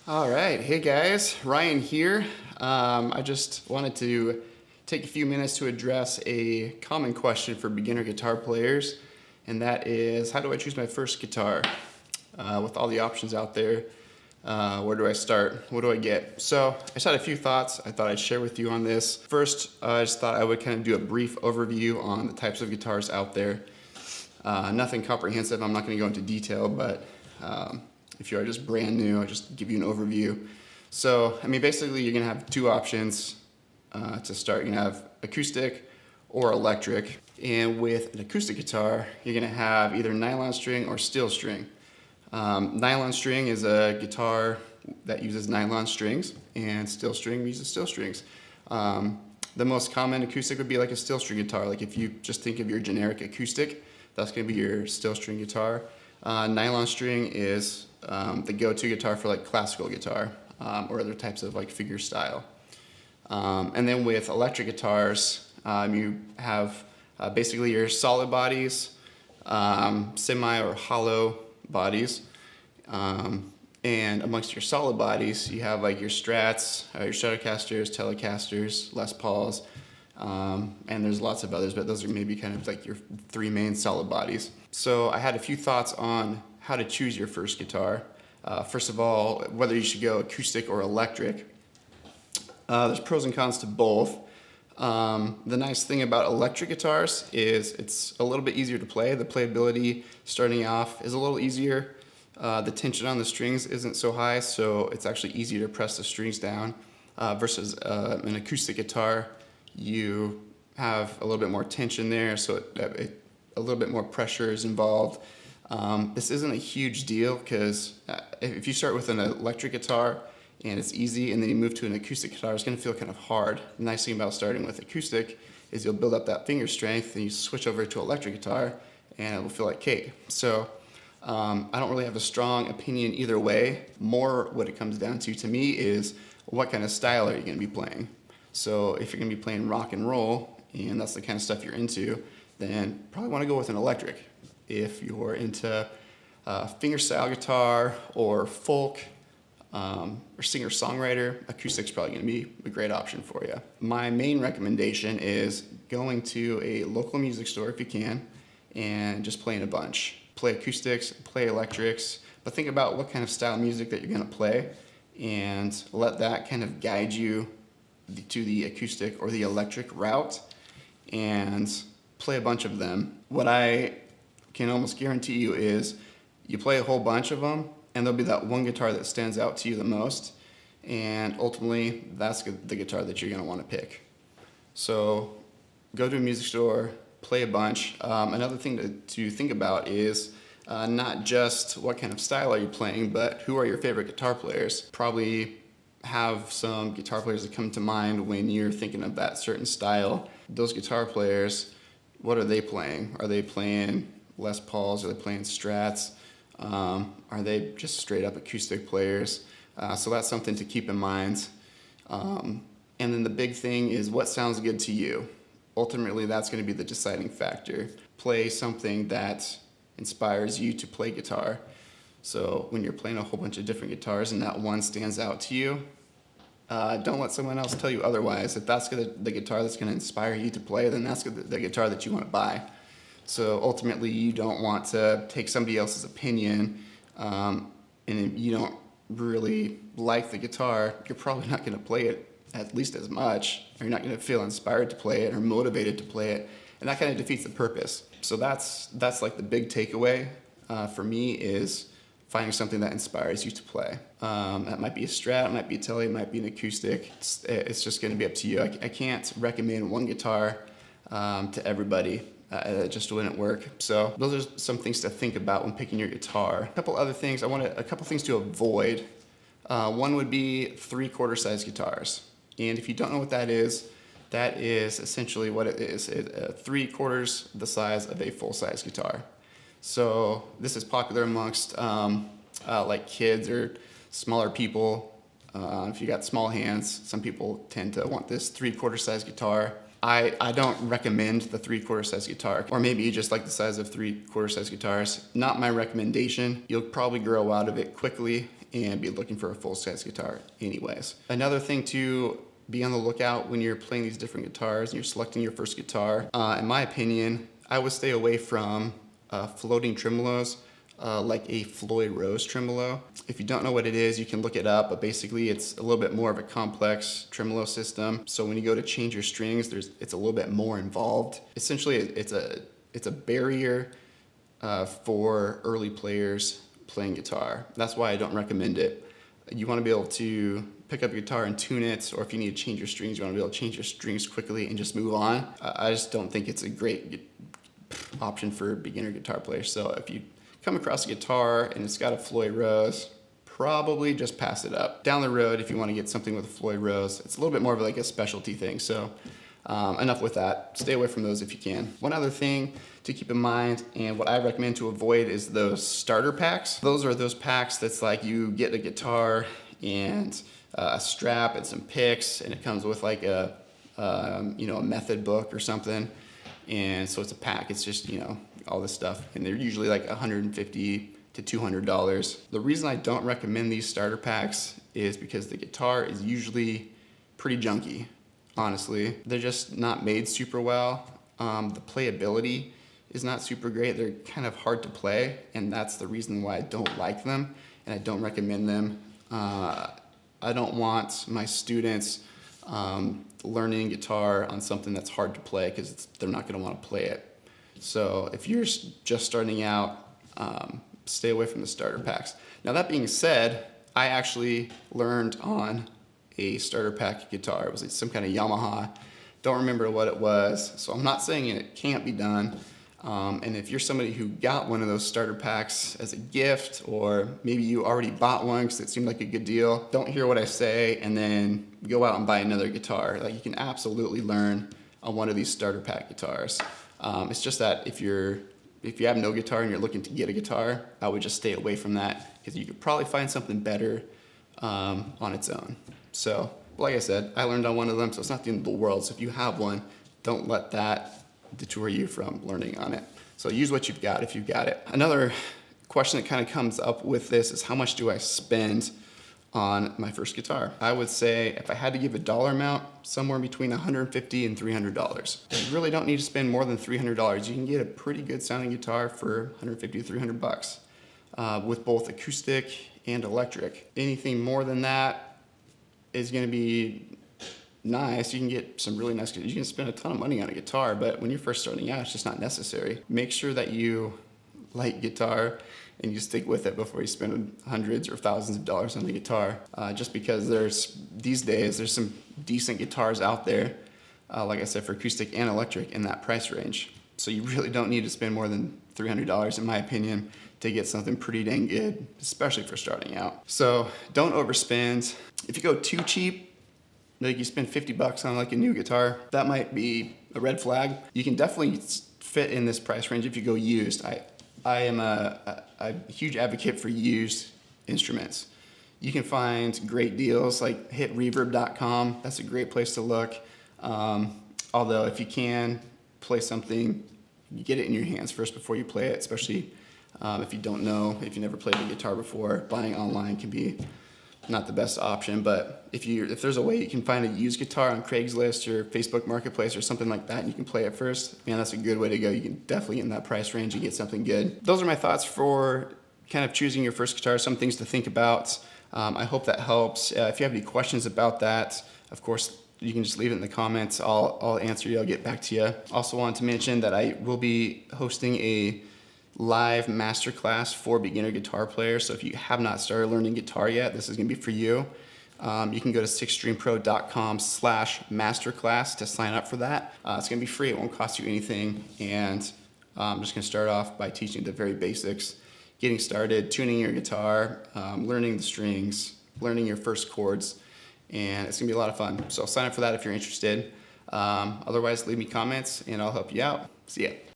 All right, hey guys, Ryan here. I just wanted to take a few minutes to address a common question for beginner guitar players, and that is, how do I choose my first guitar? With all the options out there, where do I start? What do I get? So I just had a few thoughts I thought I'd share with you on this. First, I just thought I would kind of do a brief overview on the types of guitars out there. Nothing comprehensive, I'm not going to go into detail, but if you are just brand new, I'll just give you an overview. So, basically you're gonna have two options to start. You're gonna have acoustic or electric. And with an acoustic guitar, you're gonna have either nylon string or steel string. Nylon string is a guitar that uses nylon strings, and steel string uses steel strings. The most common acoustic would be like a steel string guitar. Like if you just think of your generic acoustic, that's gonna be your steel string guitar. Nylon string is the go-to guitar for like classical guitar or other types of like figure style. And then with electric guitars, you have basically your solid bodies, semi or hollow bodies, and amongst your solid bodies, you have like your Strats, your Stratocasters, Telecasters, Les Pauls, and there's lots of others, but those are maybe kind of like your three main solid bodies. So I had a few thoughts on how to choose your first guitar. First of all, whether you should go acoustic or electric. There's pros and cons to both. The nice thing about electric guitars is it's a little bit easier to play. The playability starting off is a little easier. The tension on the strings isn't so high, so it's actually easier to press the strings down. Versus an acoustic guitar, you have a little bit more tension there, so a little bit more pressure is involved. This isn't a huge deal because if you start with an electric guitar and it's easy and then you move to an acoustic guitar, it's going to feel kind of hard. The nice thing about starting with acoustic is you'll build up that finger strength and you switch over to electric guitar and it will feel like cake. So I don't really have a strong opinion either way. More what it comes down to me is what kind of style are you going to be playing. So if you're going to be playing rock and roll and that's the kind of stuff you're into, then probably want to go with an electric. If you're into fingerstyle guitar or folk or singer-songwriter, acoustic's probably going to be a great option for you. My main recommendation is going to a local music store if you can and just playing a bunch. Play acoustics, play electrics, but think about what kind of style music that you're going to play and let that kind of guide you to the acoustic or the electric route and play a bunch of them. What I can almost guarantee you is you play a whole bunch of them and there'll be that one guitar that stands out to you the most, and ultimately that's the guitar that you're going to want to pick. So go to a music store, play a bunch. Another thing to think about is not just what kind of style are you playing, but who are your favorite guitar players. Probably have some guitar players that come to mind when you're thinking of that certain style. Those guitar players, what are they playing? Are they playing Les Pauls? Are they playing Strats? Are they just straight up acoustic players? So that's something to keep in mind. And then the big thing is what sounds good to you. Ultimately, that's going to be the deciding factor. Play something that inspires you to play guitar. So when you're playing a whole bunch of different guitars and that one stands out to you, don't let someone else tell you otherwise. If that's the guitar that's going to inspire you to play, then that's the guitar that you want to buy. So ultimately, you don't want to take somebody else's opinion, and if you don't really like the guitar, you're probably not going to play it at least as much, or you're not going to feel inspired to play it or motivated to play it, and that kind of defeats the purpose. So that's like the big takeaway for me is finding something that inspires you to play. That might be a Strat, it might be a Tele, it might be an acoustic. It's just going to be up to you. I can't recommend one guitar to everybody. It just wouldn't work. So those are some things to think about when picking your guitar. A couple other things, a couple things to avoid. One would be 3/4 size guitars. And if you don't know what that is essentially what it is. 3/4 the size of a full-size guitar. So this is popular amongst like kids or smaller people. If you got small hands, some people tend to want this 3/4 size guitar. I don't recommend the 3/4 size guitar, or maybe you just like the size of 3/4 size guitars. Not my recommendation. You'll probably grow out of it quickly and be looking for a full-size guitar anyways. Another thing to be on the lookout when you're playing these different guitars and you're selecting your first guitar, in my opinion, I would stay away from floating tremolos, like a Floyd Rose tremolo. If you don't know what it is, you can look it up, but basically it's a little bit more of a complex tremolo system. So when you go to change your strings, it's a little bit more involved. Essentially, it's a barrier for early players playing guitar. That's why I don't recommend it. You want to be able to pick up your guitar and tune it, or if you need to change your strings, you want to be able to change your strings quickly and just move on. I just don't think it's a great option for beginner guitar players. So if you come across a guitar and it's got a Floyd Rose, probably just pass it up. Down the road, if you want to get something with a Floyd Rose, it's a little bit more of like a specialty thing. So enough with that. Stay away from those if you can. One other thing to keep in mind, and what I recommend to avoid, is those starter packs. Those are those packs that's like you get a guitar and a strap and some picks, and it comes with like a method book or something. And so it's a pack. It's just, all this stuff, and they're usually like $150 to $200. The reason I don't recommend these starter packs is because the guitar is usually pretty junky, honestly. They're just not made super well. The playability is not super great. They're kind of hard to play, and that's the reason why I don't like them, and I don't recommend them. I don't want my students learning guitar on something that's hard to play, because they're not going to want to play it. So if you're just starting out, stay away from the starter packs. Now that being said, I actually learned on a starter pack guitar. It was some kind of Yamaha. Don't remember what it was, so I'm not saying it can't be done. And if you're somebody who got one of those starter packs as a gift, or maybe you already bought one because it seemed like a good deal, don't hear what I say and then go out and buy another guitar. Like, you can absolutely learn on one of these starter pack guitars. It's just that if you have no guitar and you're looking to get a guitar, I would just stay away from that, because you could probably find something better on its own. So, like I said, I learned on one of them, so it's not the end of the world. So if you have one, don't let that deter you from learning on it. So use what you've got if you've got it. Another question that kind of comes up with this is, how much do I spend on my first guitar? I would say, if I had to give a dollar amount, somewhere between $150 and $300. You really don't need to spend more than $300. You can get a pretty good sounding guitar for $150 to $300 with both acoustic and electric. Anything more than that is going to be nice. You can get some really nice, you can spend a ton of money on a guitar, but when you're first starting out, it's just not necessary. Make sure that you like guitar and you stick with it before you spend hundreds or thousands of dollars on the guitar. Just because these days there's some decent guitars out there, like I said, for acoustic and electric in that price range. So you really don't need to spend more than $300, in my opinion, to get something pretty dang good, especially for starting out. So don't overspend. If you go too cheap, like you spend $50 on like a new guitar, that might be a red flag. You can definitely fit in this price range if you go used. I am a huge advocate for used instruments. You can find great deals, like hit reverb.com. That's a great place to look. Although if you can play something, you get it in your hands first before you play it, especially if you don't know, if you never played a guitar before. Buying online can be not the best option, but if there's a way you can find a used guitar on Craigslist or Facebook Marketplace or something like that, and you can play it first, man, that's a good way to go. You can definitely get in that price range and get something good. Those are my thoughts for kind of choosing your first guitar, some things to think about. I hope that helps. If you have any questions about that, of course, you can just leave it in the comments. I'll answer you. I'll get back to you. Also wanted to mention that I will be hosting a live masterclass for beginner guitar players. So if you have not started learning guitar yet, this is going to be for you. You can go to sixstreampro.com/masterclass to sign up for that. It's going to be free. It won't cost you anything. And I'm just going to start off by teaching the very basics, getting started, tuning your guitar, learning the strings, learning your first chords, and it's going to be a lot of fun. So sign up for that if you're interested. Otherwise, leave me comments and I'll help you out. See ya.